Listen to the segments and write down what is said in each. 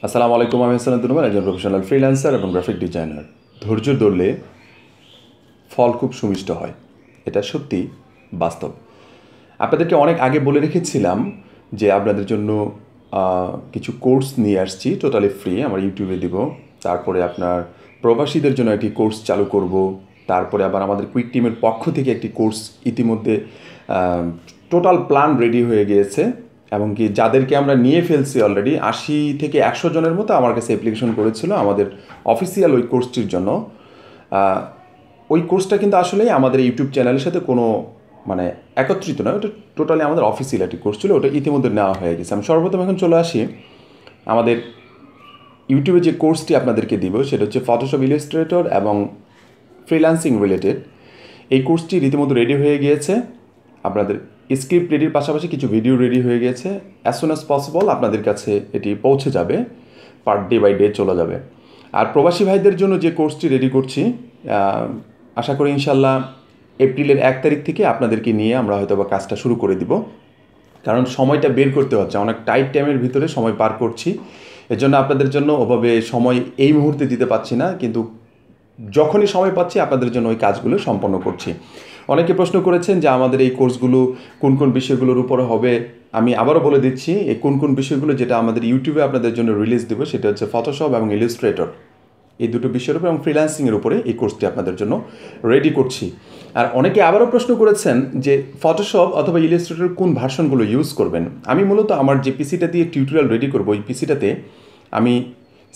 আসসালামু আলাইকুম, আমি আহসান উদ্দিন নোমান, একজন প্রফেশনাল ফ্রিল্যান্সার এবং গ্রাফিক ডিজাইনার। ধৈর্য ধরলে ফল খুব সুমিষ্ট হয়, এটা সত্যি বাস্তব। আপনাদেরকে অনেক আগে বলে রেখেছিলাম যে আপনাদের জন্য কিছু কোর্স নিয়ে আসছি, টোটালি ফ্রি, আমার ইউটিউবে দিব। তারপরে আপনার প্রবাসীদের জন্য একটি কোর্স চালু করব। তারপরে আবার আমাদের কুইক টিমের পক্ষ থেকে একটি কোর্স ইতিমধ্যে টোটাল প্ল্যান রেডি হয়ে গিয়েছে, এবং কি যাদেরকে আমরা নিয়ে ফেলছি অলরেডি 80 থেকে 100 জনের মতো আমার কাছে অ্যাপ্লিকেশন করেছিল আমাদের অফিসিয়াল ওই কোর্সটির জন্য। ওই কোর্সটা কিন্তু আসলে আমাদের ইউটিউব চ্যানেলের সাথে কোনো মানে একত্রিত নয়, ওটা টোটালি আমাদের অফিসিয়াল একটি কোর্স ছিল, ওটা ইতিমধ্যে নেওয়া হয়ে গেছে। আমি সর্বপ্রথম এখন চলে আসি আমাদের ইউটিউবে যে কোর্সটি আপনাদেরকে দিব, সেটা হচ্ছে ফটোশপ, ইলাস্ট্রেটর এবং ফ্রিল্যান্সিং রিলেটেড। এই কোর্সটি রীতিমতো রেডি হয়ে গিয়েছে, আপনাদের স্ক্রিপ্ট রেডির পাশাপাশি কিছু ভিডিও রেডি হয়ে গিয়েছে। অ্যাজ সুন অ্যাজ পসিবল আপনাদের কাছে এটি পৌঁছে যাবে, পার ডে বাই ডে চলে যাবে। আর প্রবাসী ভাইদের জন্য যে কোর্সটি রেডি করছি, আশা করি ইনশাল্লাহ এপ্রিলের 1 তারিখ থেকে আপনাদেরকে নিয়ে আমরা হয়তো বা কাজটা শুরু করে দিব, কারণ সময়টা বের করতে হচ্ছে, অনেক টাইট টাইমের ভিতরে সময় পার করছি। এজন্য আপনাদের জন্য ওভাবে সময় এই মুহূর্তে দিতে পারছি না, কিন্তু যখনই সময় পাচ্ছি আপনাদের জন্য ওই কাজগুলো সম্পন্ন করছি। অনেকে প্রশ্ন করেছেন যে আমাদের এই কোর্সগুলো কোন কোন বিষয়গুলোর উপরে হবে। আমি আবারও বলে দিচ্ছি এই কোন কোন বিষয়গুলো যেটা আমাদের ইউটিউবে আপনাদের জন্য রিলিজ দেবো, সেটা হচ্ছে ফটোশপ এবং ইলাস্ট্রেটর, এই দুটো বিষয়ের উপর, এবং ফ্রিল্যান্সিংয়ের উপরে এই কোর্সটি আপনাদের জন্য রেডি করছি। আর অনেকে আবারও প্রশ্ন করেছেন যে ফটোশপ অথবা ইলাস্ট্রেটর কোন ভার্সনগুলো ইউজ করবেন। আমি মূলত আমার যে পিসিটা দিয়ে টিউটোরিয়াল রেডি করবো, ওই পিসিটাতে আমি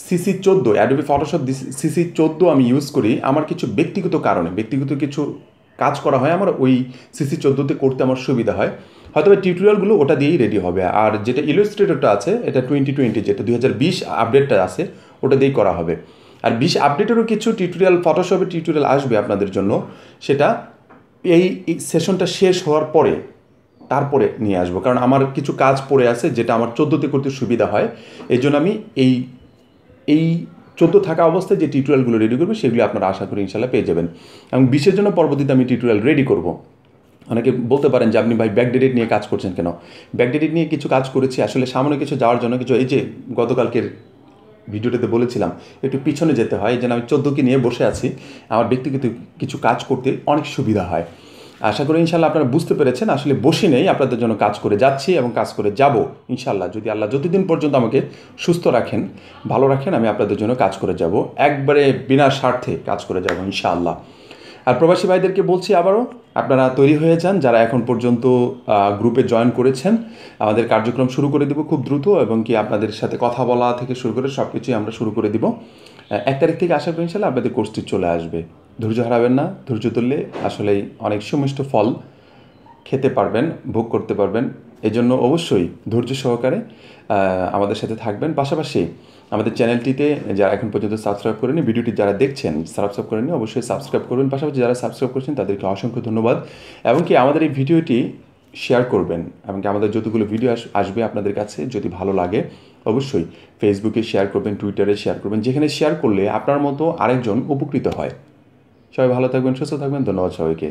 CC14 অ্যাডোবি ফটোশপ CC14 আমি ইউজ করি। আমার কিছু ব্যক্তিগত কারণে, ব্যক্তিগত কিছু কাজ করা হয় আমার ওই CC14তে করতে আমার সুবিধা হয়, হয়তো টিউটোরিয়ালগুলো ওটা দিয়েই রেডি হবে। আর যেটা ইলাস্ট্রেটরটা আছে, এটা 2020 যেটা 2020 আপডেটটা আছে, ওটা দিয়েই করা হবে। আর 20 আপডেটেরও কিছু টিউটোরিয়াল, ফটোশপের টিউটোরিয়াল আসবে আপনাদের জন্য, সেটা এই সেশনটা শেষ হওয়ার পরে তারপরে নিয়ে আসবো, কারণ আমার কিছু কাজ পড়ে আছে যেটা আমার 14তে করতে সুবিধা হয়। এই জন্য আমি এই 14 থাকা অবস্থায় যে টিউটোরিয়ালগুলো রেডি করবো, সেগুলো আপনারা আশা করি ইনশাল্লাহ পেয়ে যাবেন। এবং 20-এর জন্য পরবর্তীতে আমি টিউটোরিয়াল রেডি করব। অনেকে বলতে পারেন যে আপনি ভাই ব্যাকডেটেড নিয়ে কাজ করছেন কেন? ব্যাকডেটেড নিয়ে কিছু কাজ করেছি আসলে সামনে কিছু যাওয়ার জন্য, কিছু এই যে গতকালকের ভিডিওটাতে বলেছিলাম একটু পিছনে যেতে হয়, এই জন্য আমি 14কে নিয়ে বসে আছি। আমার ব্যক্তিগত কিছু কাজ করতে অনেক সুবিধা হয়। আশা করি ইনশাল্লাহ আপনারা বুঝতে পেরেছেন, আসলে বসে নেই, আপনাদের জন্য কাজ করে যাচ্ছি এবং কাজ করে যাব ইনশাল্লাহ। যদি আল্লাহ যতদিন পর্যন্ত আমাকে সুস্থ রাখেন, ভালো রাখেন, আমি আপনাদের জন্য কাজ করে যাব, একবারে বিনা স্বার্থে কাজ করে যাব ইনশাআল্লাহ। আর প্রবাসী ভাইদেরকে বলছি আবারও, আপনারা তৈরি হয়ে যান, যারা এখন পর্যন্ত গ্রুপে জয়েন করেছেন। আমাদের কার্যক্রম শুরু করে দিব খুব দ্রুত, এবং কি আপনাদের সাথে কথা বলা থেকে শুরু করে সব কিছুই আমরা শুরু করে দিব। 1 তারিখ থেকে আশা করি ইনশাল্লাহ আপনাদের কোর্সটি চলে আসবে। ধৈর্য হারাবেন না, ধৈর্য ধরলে আসলেই অনেক সুমিষ্ট ফল খেতে পারবেন, ভোগ করতে পারবেন। এজন্য অবশ্যই ধৈর্য সহকারে আমাদের সাথে থাকবেন। পাশাপাশি আমাদের চ্যানেলটিতে যারা এখন পর্যন্ত সাবস্ক্রাইব করেনি, ভিডিওটি যারা দেখছেন সাবস্ক্রাইব করেনি, অবশ্যই সাবস্ক্রাইব করবেন। পাশাপাশি যারা সাবস্ক্রাইব করেছেন তাদেরকে অসংখ্য ধন্যবাদ, এবং কি আমাদের এই ভিডিওটি শেয়ার করবেন, এবং কি আমাদের যতগুলো ভিডিও আসবে আপনাদের কাছে যদি ভালো লাগে, অবশ্যই ফেসবুকে শেয়ার করবেন, টুইটারে শেয়ার করবেন, যেখানে শেয়ার করলে আপনার মতো আরেকজন উপকৃত হয়। সবাই ভালো থাকবেন, সুস্থ থাকবেন, ধন্যবাদ সবাইকে।